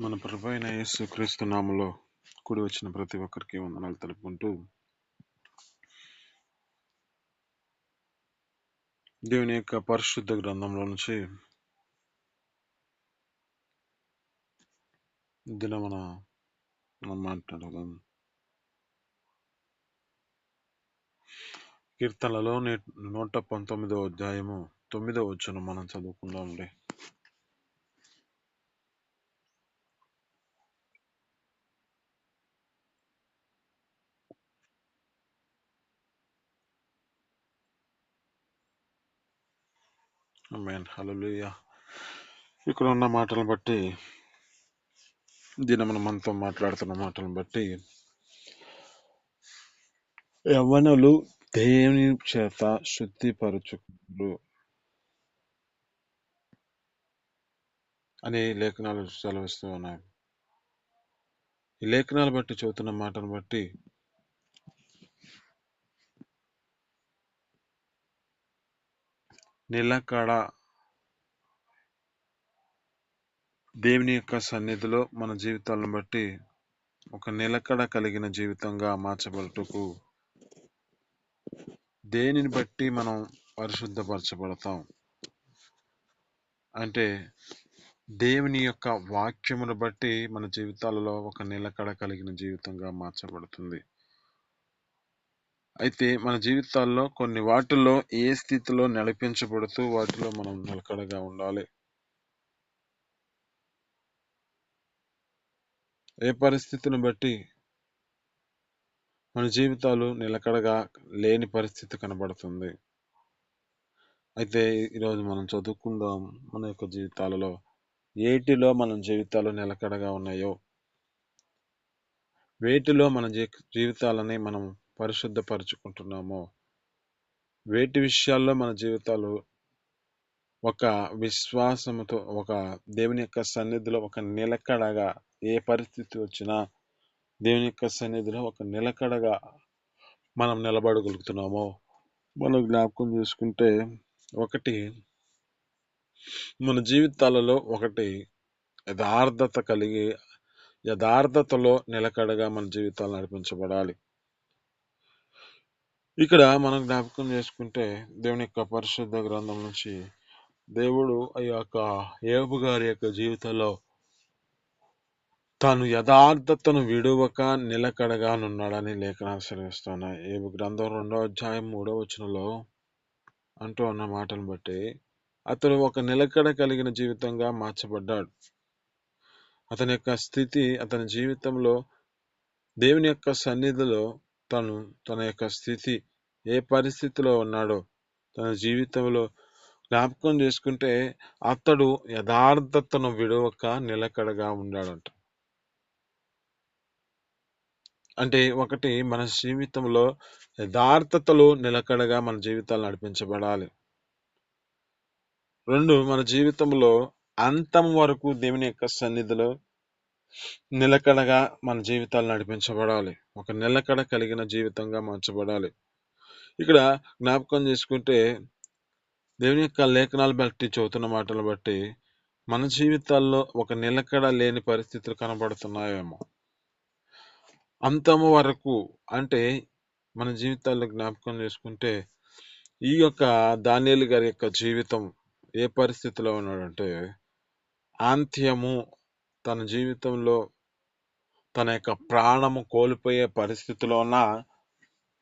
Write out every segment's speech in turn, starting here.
మన ప్రభు అయిన యేసుక్రీస్తు నామములో కూడి వచ్చిన ప్రతి ఒక్కరికి వందనాలు తెలుపుకుంటూ దేవుని యొక్క పరిశుద్ధ గ్రంథంలో నుంచి మనం మాట్లాడదాం. కీర్తనలో 119వ అధ్యాయము 9వ వచనం మనం చదువుకుందాంలే. ఆమేన్, హల్లెలూయా. ఇక్కడ ఉన్న మాటలను బట్టి, మనతో మాట్లాడుతున్న మాటలను బట్టి, యవ్వనులు దేవుని చేత శుద్ధిపరచుకుంటారు అని లేఖనాలు సెలవిస్తూ ఉన్నాయి. ఈ లేఖనాలు బట్టి చదువుతున్న మాటను బట్టి నిలకడ, దేవుని యొక్క సన్నిధిలో మన జీవితాలను బట్టి ఒక నిలకడ కలిగిన జీవితంగా మార్చబడుటకు దేనిని బట్టి మనం పరిశుద్ధపరచబడతాం అంటే దేవుని యొక్క వాక్యమును బట్టి మన జీవితాలలో ఒక నిలకడ కలిగిన జీవితంగా మార్చబడుతుంది. అయితే మన జీవితాల్లో కొన్ని వాటిల్లో ఏ స్థితిలో నడిపించబడుతూ వాటిలో మనం నిలకడగా ఉండాలి. ఏ పరిస్థితిని బట్టి మన జీవితాలు నిలకడగా లేని పరిస్థితి కనబడుతుంది. అయితే ఈరోజు మనం చదువుకుందాం, మన యొక్క జీవితాలలో ఏటిలో మన జీవితాలు నిలకడగా ఉన్నాయో, వేటిలో మన జీవితాలని మనం పరిశుద్ధపరచుకుంటున్నామో, వేటి విషయాల్లో మన జీవితాలు ఒక విశ్వాసముతో, ఒక దేవుని యొక్క సన్నిధిలో ఒక నిలకడగా, ఏ పరిస్థితి వచ్చినా దేవుని యొక్క సన్నిధిలో ఒక నిలకడగా మనం నిలబడగలుగుతున్నామో మనం జ్ఞాపకం చేసుకుంటే, ఒకటి మన జీవితాలలో యథార్థతలో నిలకడగా మన జీవితాలు నడిపించబడాలి. ఇక్కడ మనం జ్ఞాపకం చేసుకుంటే దేవుని యొక్క పరిశుద్ధ గ్రంథం నుంచి దేవుడు ఈ యొక్క యోబు గారి యొక్క జీవితంలో తాను యథార్థతను విడువక నిలకడగా ఉన్నాడని లేఖనాలు సెలవిస్తున్నాయి. యోబు గ్రంథం 2వ అధ్యాయం 3వ వచనంలో అంటూ అన్న మాటను బట్టి అతడు ఒక నిలకడ కలిగిన జీవితంగా మార్చబడ్డాడు. అతని యొక్క స్థితి, అతని జీవితంలో దేవుని యొక్క సన్నిధిలో తన యొక్క స్థితి ఏ పరిస్థితిలో ఉన్నాడో తన జీవితంలో జ్ఞాపకం చేసుకుంటే అతడు యథార్థతను విడవక నిలకడగా ఉన్నాడంట. అంటే ఒకటి, మన జీవితంలో యథార్థతలో నిలకడగా మన జీవితాలు నడిపించబడాలి. 2, మన జీవితంలో అంతం వరకు దేవుని యొక్క సన్నిధిలో నిలకడగా మన జీవితాలు నడిపించబడాలి. ఒక నిలకడ కలిగిన జీవితంగా మార్చబడాలి. ఇక్కడ జ్ఞాపకం చేసుకుంటే దేవుని యొక్క లేఖనాలు బట్టి, చదువుతున్న మాటలు బట్టి మన జీవితాల్లో ఒక నిలకడ లేని పరిస్థితులు కనబడుతున్నాయేమో. అంతము వరకు అంటే మన జీవితాల్లో జ్ఞాపకం చేసుకుంటే ఈ యొక్క దానియేలు గారి యొక్క జీవితం ఏ పరిస్థితిలో ఉన్నాడంటే, అంత్యము, తన జీవితంలో తన యొక్క ప్రాణము కోల్పోయే పరిస్థితిలో ఉన్న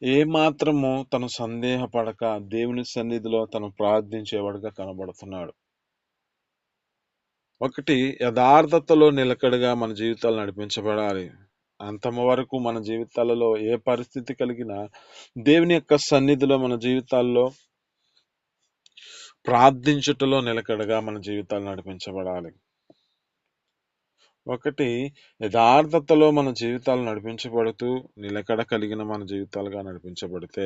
ఏమాత్రము తను సందేహపడక దేవుని సన్నిధిలో తను ప్రార్థించేవాడుగా కనబడుతున్నాడు. ఒకటి, యథార్థతలో నిలకడగా మన జీవితాలు నడిపించబడాలి. అంతము వరకు మన జీవితాలలో ఏ పరిస్థితి కలిగినా దేవుని యొక్క సన్నిధిలో మన జీవితాల్లో ప్రార్థించుటలో నిలకడగా మన జీవితాలు నడిపించబడాలి. ఒకటి, యథార్థతలో మన జీవితాలు నడిపించబడుతూ నిలకడ కలిగిన మన జీవితాలుగా నడిపించబడితే,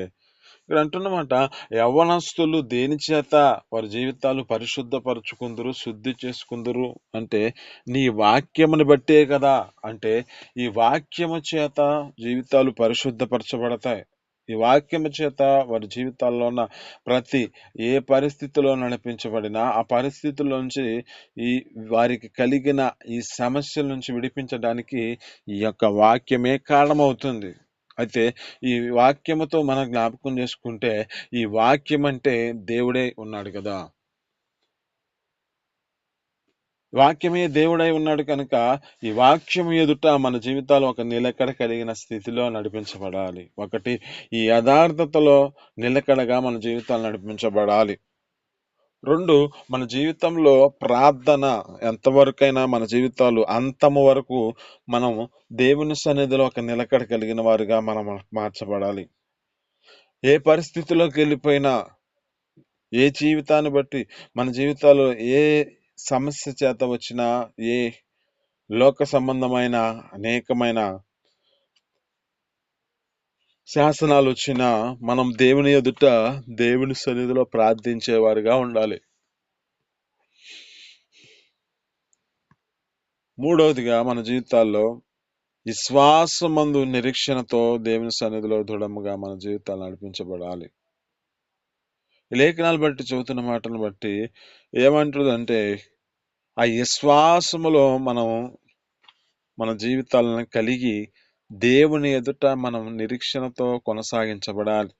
ఇక్కడ అంటున్నమాట, యవ్వనస్తులు దేని చేత వారి జీవితాలు పరిశుద్ధపరచుకుందరు, శుద్ధి చేసుకుందరు అంటే నీ వాక్యమును బట్టే కదా. అంటే ఈ వాక్యము చేత జీవితాలు పరిశుద్ధపరచబడతాయి. ఈ వాక్యము చేత వారి జీవితాల్లో ఉన్న ప్రతి ఏ పరిస్థితిలో నడిపించబడినా ఆ పరిస్థితుల్లోంచి ఈ వారికి కలిగిన ఈ సమస్యల నుంచి విడిపించడానికి ఈ యొక్క వాక్యమే కారణమవుతుంది. అయితే ఈ వాక్యముతో మనం జ్ఞాపకం చేసుకుంటే ఈ వాక్యం అంటే దేవుడే ఉన్నాడు కదా. వాక్యమే దేవుడై ఉన్నాడు కనుక ఈ వాక్యం ఎదుట మన జీవితాలు ఒక నిలకడ కలిగిన స్థితిలో నడిపించబడాలి. ఒకటి, ఈ యథార్థతలో నిలకడగా మన జీవితాలు నడిపించబడాలి. రెండు, మన జీవితంలో ప్రార్థన ఎంతవరకైనా మన జీవితాలు అంతము వరకు మనం దేవుని సన్నిధిలో ఒక నిలకడ కలిగిన వారిగా మనం మార్చబడాలి. ఏ పరిస్థితిలోకి వెళ్ళిపోయినా, ఏ జీవితాన్ని బట్టి మన జీవితాలు ఏ సమస్య చేత వచ్చినా, ఏ లోక సంబంధమైన అనేకమైన శాసనాలు వచ్చినా మనం దేవుని ఎదుట దేవుని సన్నిధిలో ప్రార్థించేవారుగా ఉండాలి. మూడవదిగా మన జీవితాల్లో విశ్వాసమందు నిరీక్షణతో దేవుని సన్నిధిలో దృఢముగా మన జీవితాలు నడిపించబడాలి. లేఖనాలు బట్టి చదువుతున్న మాటలను బట్టి ఏమంటుందంటే ఆ విశ్వాసములో మనం మన జీవితాలను కలిగి దేవుని ఎదుట మనం నిరీక్షణతో కొనసాగించబడాలి.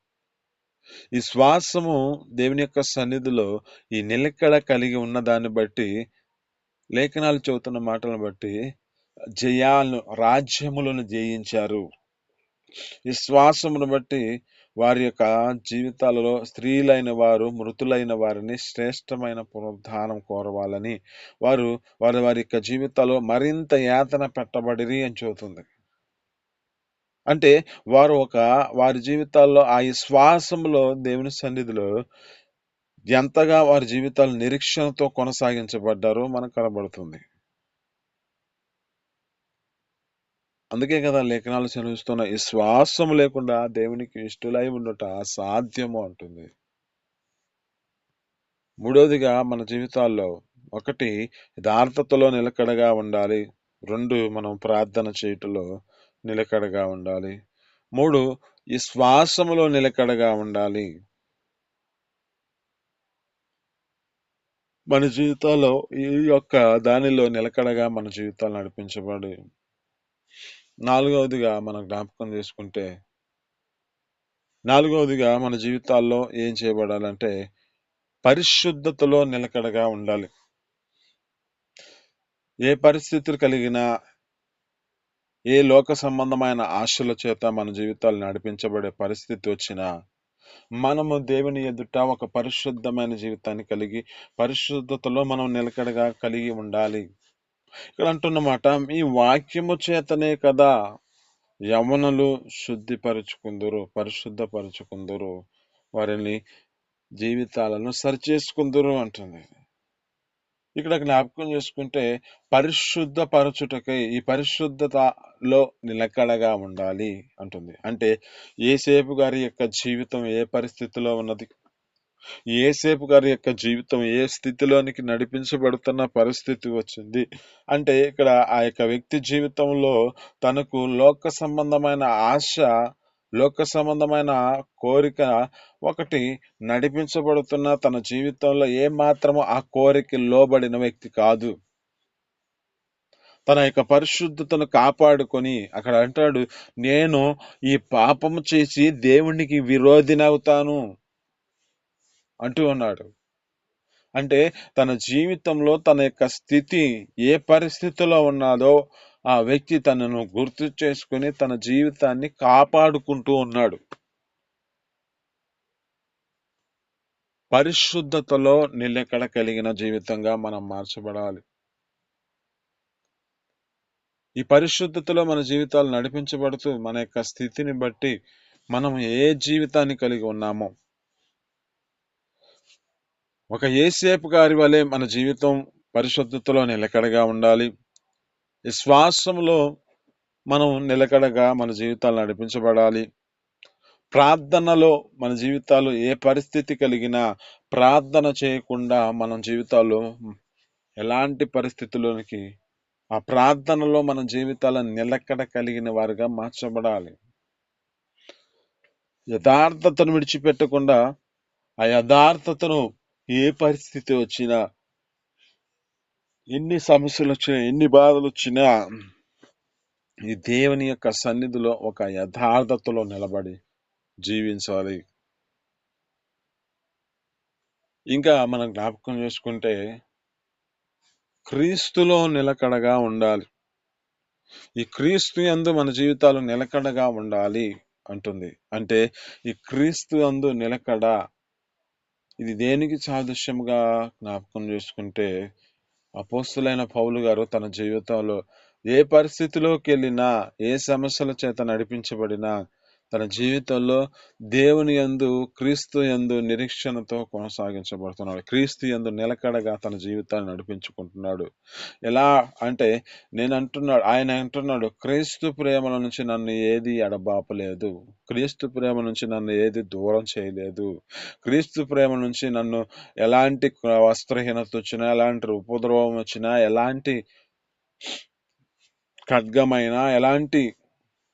ఈ శ్వాసము దేవుని యొక్క సన్నిధిలో ఈ నిలకడ కలిగి ఉన్న దాన్ని బట్టి, లేఖనాలు చెబుతున్న మాటలను బట్టి రాజ్యములను జయించారు. ఈ శ్వాసమును బట్టి వారి యొక్క జీవితాలలో స్త్రీలైన వారు మృతులైన వారిని శ్రేష్టమైన పునరుద్ధానం కోరవాలని వారి వారి యొక్క జీవితాల్లో మరింత యాతన పెట్టబడిరి అని చెబుతుంది. అంటే వారి జీవితాల్లో ఆ విశ్వాసంలో దేవుని సన్నిధిలో ఎంతగా వారి జీవితాలు నిరీక్షణతో కొనసాగించబడ్డారో మనకు కనబడుతుంది. అందుకే కదా లేఖనాలు సెలవిస్తున్న ఈ శ్వాసం లేకుండా దేవునికి ఇష్టలై ఉండట అసాధ్యము అంటుంది. మూడవదిగా మన జీవితాల్లో ఒకటి, యథార్థతలో నిలకడగా ఉండాలి. రెండు, మనం ప్రార్థన చేయటంలో నిలకడగా ఉండాలి. మూడు, ఈ శ్వాసములో నిలకడగా ఉండాలి. మన జీవితాల్లో ఈ యొక్క దానిలో నిలకడగా మన జీవితాలు నడిపించబడి, నాలుగవదిగా మనం జ్ఞాపకం చేసుకుంటే, నాలుగవదిగా మన జీవితాల్లో ఏం చేయబడాలంటే పరిశుద్ధతలో నిలకడగా ఉండాలి. ఏ పరిస్థితులు కలిగినా, ఏ లోక సంబంధమైన ఆశల చేత మన జీవితాలు నడిపించబడే పరిస్థితి వచ్చినా మనము దేవుని ఎదుట ఒక పరిశుద్ధమైన జీవితాన్ని కలిగి పరిశుద్ధతలో మనం నిలకడగా కలిగి ఉండాలి. ఇక్కడ అంటున్నమాట, ఈ వాక్యము చేతనే కదా యవనులు శుద్ధిపరుచుకుందురు, పరిశుద్ధపరుచుకుందురు, వారిని జీవితాలను సరిచేసుకుందురు అంటుంది. ఇక్కడ జ్ఞాపకం చేసుకుంటే పరిశుద్ధపరచుటకై ఈ పరిశుద్ధతలో నిలకడగా ఉండాలి అంటుంది. అంటే యేసేపు గారి యొక్క జీవితం ఏ పరిస్థితిలో ఉన్నది, యేసేపు గారి యొక్క జీవితం ఏ స్థితిలోనికి నడిపించబడుతున్న పరిస్థితి వచ్చింది అంటే, ఇక్కడ ఆ యొక్క వ్యక్తి జీవితంలో తనకు లోక సంబంధమైన ఆశ, లోక సంబంధమైన కోరిక ఒకటి నడిపించబడుతున్న తన జీవితంలో ఏ మాత్రము ఆ కోరిక లోబడిన వ్యక్తి కాదు. తన యొక్క పరిశుద్ధతను కాపాడుకొని అక్కడ అంటాడు, నేను ఈ పాపము చేసి దేవునికి విరోధినవుతాను అంటూ ఉన్నాడు. అంటే తన జీవితంలో తన యొక్క స్థితి ఏ పరిస్థితిలో ఉన్నాడో ఆ వ్యక్తి తనను గుర్తు చేసుకుని తన జీవితాన్ని కాపాడుకుంటూ ఉన్నాడు. పరిశుద్ధతలో నిలకడ కలిగిన జీవితంగా మనం మార్చబడాలి. ఈ పరిశుద్ధతలో మన జీవితాలు నడిపించబడుతూ మన యొక్క స్థితిని బట్టి మనం ఏ జీవితాన్ని కలిగి ఉన్నామో, ఒక యేసేపు గారి వలె మన జీవితం పరిశుద్ధతలో నిలకడగా ఉండాలి. విశ్వాసంలో మనం నిలకడగా మన జీవితాలు నడిపించబడాలి. ప్రార్థనలో మన జీవితాలు ఏ పరిస్థితి కలిగినా ప్రార్థన చేయకుండా మన జీవితాలు ఎలాంటి పరిస్థితుల్లోనికి ఆ ప్రార్థనలో మన జీవితాలను నిలకడ కలిగిన వారుగా మార్చబడాలి. యథార్థతను విడిచిపెట్టకుండా ఆ యథార్థతను ఏ పరిస్థితి వచ్చినా, ఎన్ని సమస్యలు వచ్చినా, ఎన్ని బాధలు వచ్చినా ఈ దేవుని యొక్క సన్నిధిలో ఒక యథార్థతలో నిలబడి జీవించాలి. ఇంకా మనం జ్ఞాపకం చేసుకుంటే క్రీస్తులో నిలకడగా ఉండాలి. ఈ క్రీస్తు యందు మన జీవితాలు నిలకడగా ఉండాలి అంటుంది. అంటే ఈ క్రీస్తు యందు నిలకడ, ఇది దేనికి సాదృశ్యంగా జ్ఞాపకం చేసుకుంటే, అపోస్తులైన పౌలు గారు తన జీవితంలో ఏ పరిస్థితిలోకి వెళ్ళినా, ఏ సమస్యల చేత నడిపించబడినా, తన జీవితంలో దేవుని యందు, క్రీస్తు యందు నిరీక్షణతో కొనసాగించబడుతున్నాడు. క్రీస్తు యందు నిలకడగా తన జీవితాన్ని నడిపించుకుంటున్నాడు. ఎలా అంటే ఆయన అంటున్నాడు, క్రీస్తు ప్రేమల నుంచి నన్ను ఏది ఎడబాపలేదు, క్రీస్తు ప్రేమ నుంచి నన్ను ఏది దూరం చేయలేదు, క్రీస్తు ప్రేమ నుంచి నన్ను ఎలాంటి వస్త్రహీనత వచ్చినా, ఎలాంటి ఉపద్రవం వచ్చినా, ఎలాంటి ఖడ్గమైనా, ఎలాంటి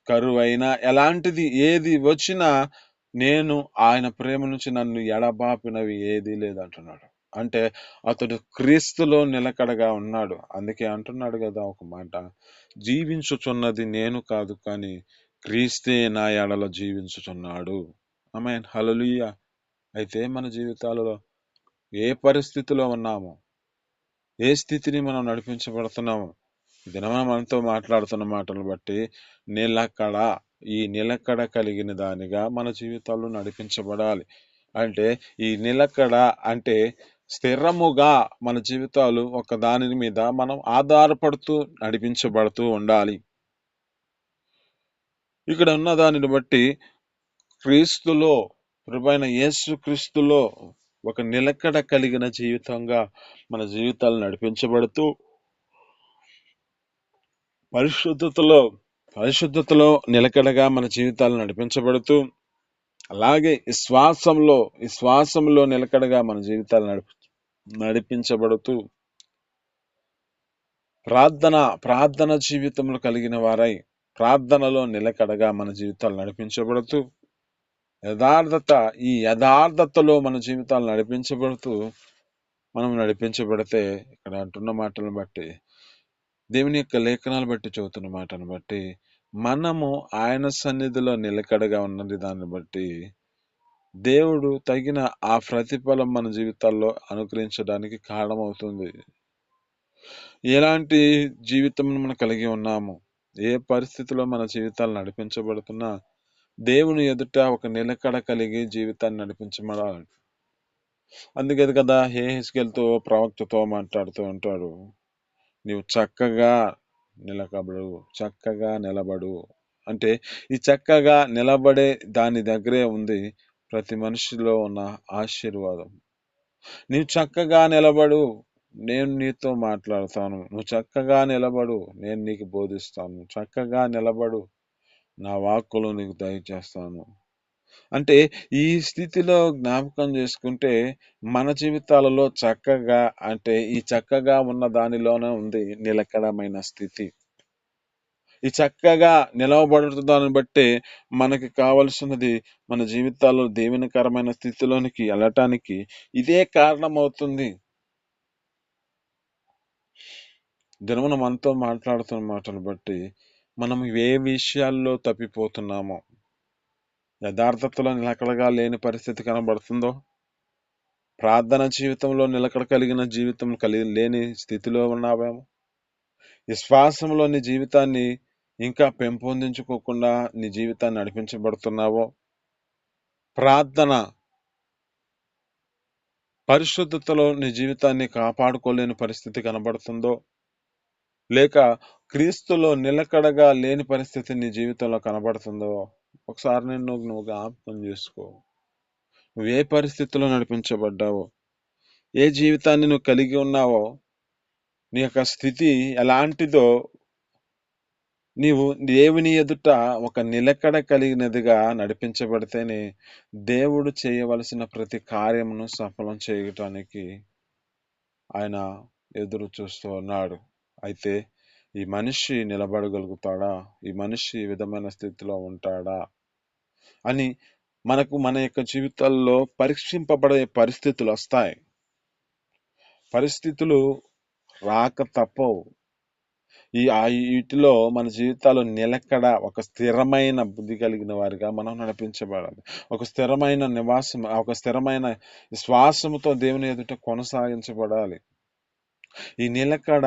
కరువైనా, ఎలాంటిది ఏది వచ్చినా నేను ఆయన ప్రేమ నుంచి నన్ను ఎడబాపినవి ఏదీ లేదంటున్నాడు. అంటే అతడు క్రీస్తులో నిలకడగా ఉన్నాడు. అందుకే అంటున్నాడు కదా ఒక మాట, జీవించుచున్నది నేను కాదు కానీ క్రీస్తే నా ఎడల జీవించుచున్నాడు. ఆమేన్, హల్లెలూయా. అయితే మన జీవితాలలో ఏ పరిస్థితిలో ఉన్నామో, ఏ స్థితిని మనం నడిపించబడుతున్నామో, దినమా మనతో మాట్లాడుతున్న మాటలు బట్టి నిలకడ, ఈ నిలకడ కలిగిన దానిగా మన జీవితాల్లో నడిపించబడాలి. అంటే ఈ నిలకడ అంటే స్థిరముగా మన జీవితాలు ఒక దాని మీద మనం ఆధారపడుతూ నడిపించబడుతూ ఉండాలి. ఇక్కడ ఉన్న దానిని బట్టి క్రీస్తులో, ప్రభువైన యేసు క్రీస్తులో ఒక నిలకడ కలిగిన జీవితంగా మన జీవితాలు నడిపించబడుతూ, పరిశుద్ధతలో పరిశుద్ధతలో నిలకడగా మన జీవితాలు నడిపించబడుతూ, అలాగే ఈ శ్వాసంలో నిలకడగా మన జీవితాలు నడిపించబడుతూ, ప్రార్థన జీవితంలో కలిగిన వారై ప్రార్థనలో నిలకడగా మన జీవితాలు నడిపించబడుతూ, ఈ యథార్థతలో మన జీవితాలు నడిపించబడుతూ, మనం నడిపించబడితే, ఇక్కడ అంటున్న మాటలను బట్టి, దేవుని యొక్క లేఖనాలు బట్టి చదువుతున్న మాటను బట్టి, మనము ఆయన సన్నిధిలో నిలకడగా ఉన్నది దాన్ని బట్టి దేవుడు తగిన ఆ ప్రతిఫలం మన జీవితాల్లో అనుగ్రహించడానికి కారణమవుతుంది. ఎలాంటి జీవితం మనం కలిగి ఉన్నాము, ఏ పరిస్థితిలో మన జీవితాలు నడిపించబడుతున్నా దేవుని ఎదుట ఒక నిలకడ కలిగి జీవితాన్ని నడిపించబడాలి. అందుకే కదా హెస్కేలుతో, ప్రవక్తతో మాట్లాడుతూ ఉంటాడు, నీవు చక్కగా నిలబడు. అంటే ఈ చక్కగా నిలబడే దాని దగ్గరే ఉంది ప్రతి మనిషిలో ఉన్న ఆశీర్వాదం. నీవు చక్కగా నిలబడు, నేను నీతో మాట్లాడతాను. నువ్వు చక్కగా నిలబడు, నేను నీకు బోధిస్తాను. చక్కగా నిలబడు, నా వాక్కులు నీకు దయచేస్తాను. అంటే ఈ స్థితిలో జ్ఞాపకం చేసుకుంటే మన జీవితాలలో చక్కగా, అంటే ఈ చక్కగా ఉన్న దానిలోనే ఉంది నిలకడమైన స్థితి. ఈ చక్కగా నిలవబడుతుందాన్ని బట్టి మనకి కావలసినది, మన జీవితాల్లో దీవెనకరమైన స్థితిలోనికి వెళ్ళటానికి ఇదే కారణమవుతుంది. దినమున మనతో మాట్లాడుతున్న మాటలు బట్టి మనం ఏ విషయాల్లో తప్పిపోతున్నామో, యథార్థతలో నిలకడగా లేని పరిస్థితి కనబడుతుందో, ప్రార్థన జీవితంలో నిలకడ కలిగిన జీవితం లేని స్థితిలో ఉన్నావేమో, విశ్వాసంలో నీ జీవితాన్ని ఇంకా పెంపొందించుకోకుండా నీ జీవితాన్ని నడిపించబడుతున్నావో, ప్రార్థన పరిశుద్ధతలో నీ జీవితాన్ని కాపాడుకోలేని పరిస్థితి కనబడుతుందో, లేక క్రీస్తులో నిలకడగా లేని పరిస్థితి నీ జీవితంలో కనబడుతుందో, ఒకసారి నువ్వు జ్ఞాపకం చేసుకో. నువ్వు ఏ పరిస్థితిలో నడిపించబడ్డావో, ఏ జీవితాన్ని నువ్వు కలిగి ఉన్నావో, నీ యొక్క స్థితి ఎలాంటిదో, నీవు దేవుని ఎదుట ఒక నిలకడ కలిగినదిగా నడిపించబడితేనే దేవుడు చేయవలసిన ప్రతి కార్యమును సఫలం చేయటానికి ఆయన ఎదురు చూస్తూ ఉన్నాడు. అయితే ఈ మనిషి నిలబడగలుగుతాడా, ఈ మనిషి ఈ విధమైన స్థితిలో ఉంటాడా అని మనకు మన యొక్క జీవితాల్లో పరీక్షింపబడే పరిస్థితులు వస్తాయి. పరిస్థితులు రాక తప్పవు. వీటిలో మన జీవితాలు నిలకడ, ఒక స్థిరమైన బుద్ధి కలిగిన వారిగా మనం నడిపించబడాలి. ఒక స్థిరమైన నివాసం, ఒక స్థిరమైన శ్వాసముతో దేవుని ఎదుట కొనసాగించబడాలి. ఈ నిలకడ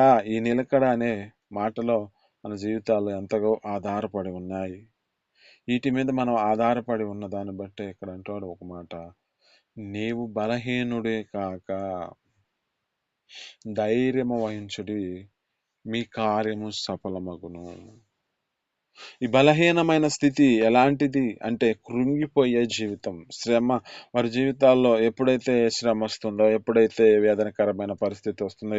అనే మాటలో మన జీవితాలు ఎంతగా ఆధారపడి ఉన్నాయి. వీటి మీద మనం ఆధారపడి ఉన్న దాన్ని బట్టి ఇక్కడ అంటాడు ఒక మాట, నీవు బలహీనుడే కాక ధైర్యము వహించుడి, మీ కార్యము సఫలమగును. ఈ బలహీనమైన స్థితి ఎలాంటిది అంటే కృంగిపోయే జీవితం, శ్రమ. వారి జీవితాల్లో ఎప్పుడైతే శ్రమ వస్తుందో, ఎప్పుడైతే వేదనకరమైన పరిస్థితి వస్తుందో,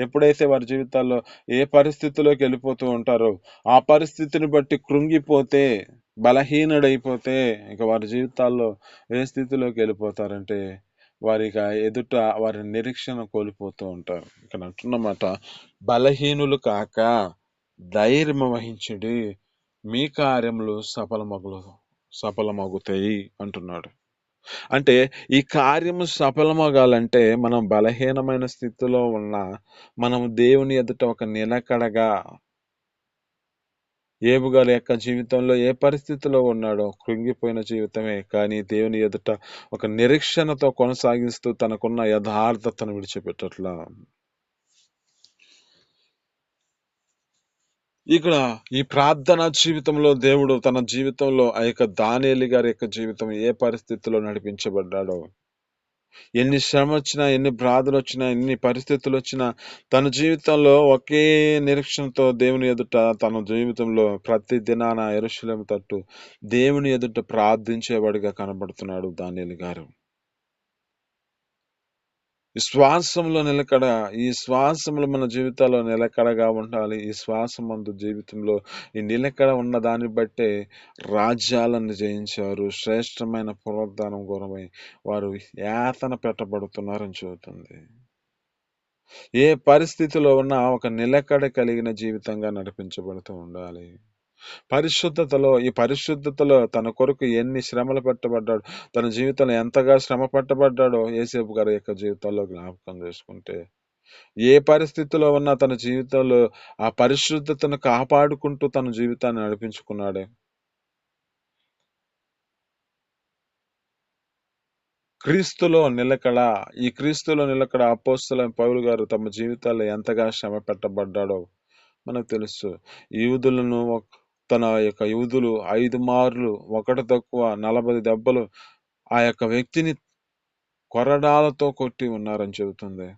ఎప్పుడైతే వారి జీవితాల్లో ఏ పరిస్థితిలోకి వెళ్ళిపోతూ ఉంటారో, ఆ పరిస్థితిని బట్టి కృంగిపోతే, బలహీనుడైపోతే ఇక వారి జీవితాల్లో ఏ స్థితిలోకి వెళ్ళిపోతారంటే వారికి ఎదుట వారి నిరీక్షణ కోల్పోతూ ఉంటారు. ఇక్కడ అంటున్నమాట, బలహీనులు కాక ధైర్యము వహించుడి, మీ కార్యములు సఫలమగుతాయి అంటున్నాడు. అంటే ఈ కార్యము సఫలమగాలంటే మనం బలహీనమైన స్థితిలో ఉన్న మనం దేవుని ఎదుట ఒక నిలకడగా, ఏబు గారి యొక్క జీవితంలో ఏ పరిస్థితిలో ఉన్నాడో కృంగిపోయిన జీవితమే, కానీ దేవుని ఎదుట ఒక నిరీక్షణతో కొనసాగిస్తూ తనకున్న యథార్థతను విడిచిపెట్టట్లా. ఇక్కడ ఈ ప్రార్థనా జీవితంలో దేవుడు తన జీవితంలో ఆ యొక్క దానియేలు గారి యొక్క జీవితం ఏ పరిస్థితిలో నడిపించబడ్డాడో, ఎన్ని శ్రమ వచ్చినా, ఎన్ని బాధలు వచ్చినా, ఎన్ని పరిస్థితులు వచ్చినా తన జీవితంలో ఒకే నిరీక్షణతో దేవుని ఎదుట తన జీవితంలో ప్రతి దినాన యెరూషలేము తట్టు దేవుని ఎదుట ప్రార్థించేవాడిగా కనబడుతున్నాడు దానియేలు గారు. ఈ శ్వాసంలో మన జీవితాల్లో నిలకడగా ఉండాలి. ఈ శ్వాసమందు జీవితంలో ఈ నిలకడ ఉన్న దాన్ని బట్టే రాజ్యాలను జయించారు. శ్రేష్టమైన పునరుద్ధానం గురమై వారు యాతన పెట్టబడుతున్నారని చెబుతుంది. ఏ పరిస్థితిలో ఉన్నా ఒక నిలకడ కలిగిన జీవితంగా నడిపించబడుతూ ఉండాలి. ఈ పరిశుద్ధతలో తన కొరకు ఎన్ని శ్రమలు పట్టబడ్డాడు, తన జీవితంలో ఎంతగా శ్రమ పట్టబడ్డాడో యేసేపు గారి యొక్క జీవితంలో జ్ఞాపకం చేసుకుంటే, ఏ పరిస్థితిలో ఉన్నా తన జీవితంలో ఆ పరిశుద్ధతను కాపాడుకుంటూ తన జీవితాన్ని నడిపించుకున్నాడే. ఈ క్రీస్తులో నిలకడ అపోస్తలులైన పౌలు గారు తమ జీవితాల్లో ఎంతగా శ్రమ పెట్టబడ్డాడో మనకు తెలుసు. యూదులు 5 మార్లు, ఒకటి తక్కువ 40 దెబ్బలు ఆ యొక్క వ్యక్తిని కొరడాలతో కొట్టి ఉన్నారని చెబుతుంది.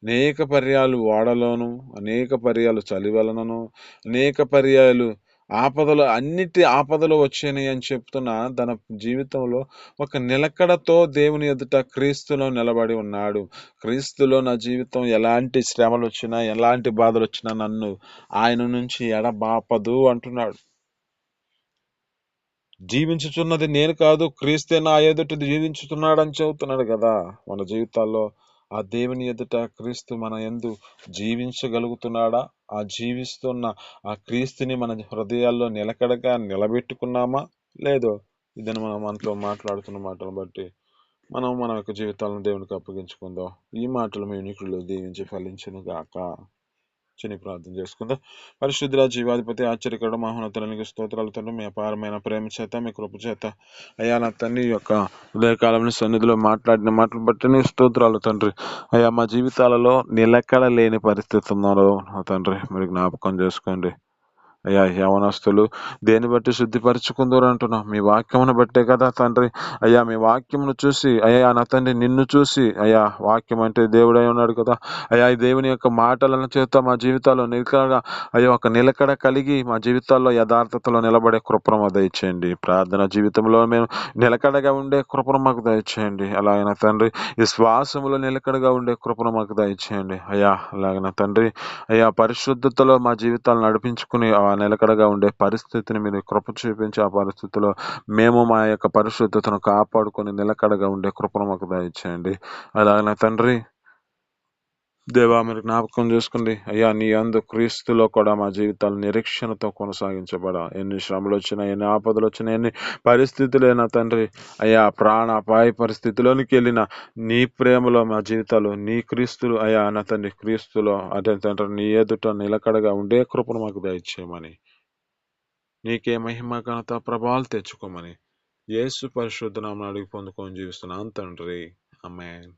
అనేక పర్యాలు ఓడలోను, అనేక పర్యాలు చలి వలనను, అనేక పర్యాలు అన్నిటి ఆపదలు వచ్చాయి అని చెప్తున్న తన జీవితంలో ఒక నిలకడతో దేవుని ఎదుట క్రీస్తులో నిలబడి ఉన్నాడు. క్రీస్తులో నా జీవితం ఎలాంటి శ్రమలు వచ్చినా, ఎలాంటి బాధలు వచ్చినా నన్ను ఆయన నుంచి ఎడబాపదు అంటున్నాడు. జీవించుచున్నది నేను కాదు, క్రీస్తే నా ఎదుట జీవించుతున్నాడని చెబుతున్నాడు కదా. మన జీవితాల్లో ఆ దేవుని ఎదుట క్రీస్తు మన యందు జీవించగలుగుతున్నాడా? ఆ జీవిస్తున్న ఆ క్రీస్తుని మన హృదయాల్లో నిలకడగా నిలబెట్టుకున్నామా లేదో? ఇదని మనం మనతో మాట్లాడుతున్న మాటలను బట్టి మన యొక్క జీవితాలను దేవునికి అప్పగించుకుందాం. ఈ మాటలు మీ వినికిడిలో దీవించి ఫలించును గాక. చిన్న ప్రార్థన చేసుకుందాం. పరిశుద్ధుల జీవాధిపతి, ఆశ్చర్యకరుడు, మహోన్నతునికి స్తోత్రాలు తండ్రి. మీ అపారమైన ప్రేమ చేత, మీ కృప చేత అయ్యా నా తండ్రి యొక్క ఉదయకాలంలో సన్నిధిలో మాట్లాడిన మాటలు బట్టి నీ స్తోత్రాలు తండ్రి. అయ్యా మా జీవితాలలో నిలకడ లేని పరిస్థితి ఉన్నారో నా తండ్రి మీరు జ్ఞాపకం చేసుకోండి. అయ్యా యవనస్తులు దేని బట్టి శుద్ధిపరచుకుందరు అంటున్నాం, మీ వాక్యమును బట్టే కదా తండ్రి. అయ్యా మీ వాక్యమును చూసి అయ్యా నా తండ్రి నిన్ను చూసి, అయ్యా వాక్యం అంటే దేవుడై ఉన్నాడు కదా. అయ్యా ఈ దేవుని యొక్క మాటలను చేత మా జీవితాల్లో నిలకడగా ఒక నిలకడ కలిగి మా జీవితాల్లో యథార్థతలో నిలబడే కృపను మాకు దయచేయండి. ప్రార్థన జీవితంలో మేము నిలకడగా ఉండే కృపను మాకు దయచేయండి. అలాగైనా తండ్రి ఈ శ్వాసములో నిలకడగా ఉండే కృపను మాకు దయచేయండి. అయ్యా అలాగైనా తండ్రి అయ్యా పరిశుద్ధతలో మా జీవితాలను నడిపించుకుని ఆ నిలకడగా ఉండే పరిస్థితిని మీరు కృప చూపించి ఆ పరిస్థితిలో మేము మా యొక్క పరిశుద్ధతను కాపాడుకొని నిలకడగా ఉండే కృపను మాకు దయచేయండి. అలాగనే తండ్రి దేవా మీరు జ్ఞాపకం చేసుకోండి అయ్యా, నీ యందు క్రీస్తులో కూడా మా జీవితాలు నిరీక్షణతో కొనసాగించబడ. ఎన్ని శ్రమలు వచ్చినా, ఎన్ని ఆపదలు వచ్చినా, ఎన్ని పరిస్థితులైనా తండ్రి అయ్యా, ప్రాణ అపాయ పరిస్థితిలోనికి వెళ్ళిన నీ ప్రేమలో మా జీవితాలు, నీ క్రీస్తులు అయ్యా నా తండ్రి, క్రీస్తులో అదే తండ్రి నీ ఎదుట నిలకడగా ఉండే కృపను మాకు దయచేయమని, నీకే మహిమ ఘనత ప్రభావాలు తెచ్చుకోమని యేసు పరిశుద్ధ నామమున అడిగి పొందుకొని జీవిస్తున్నాను తండ్రి. ఆమేన్.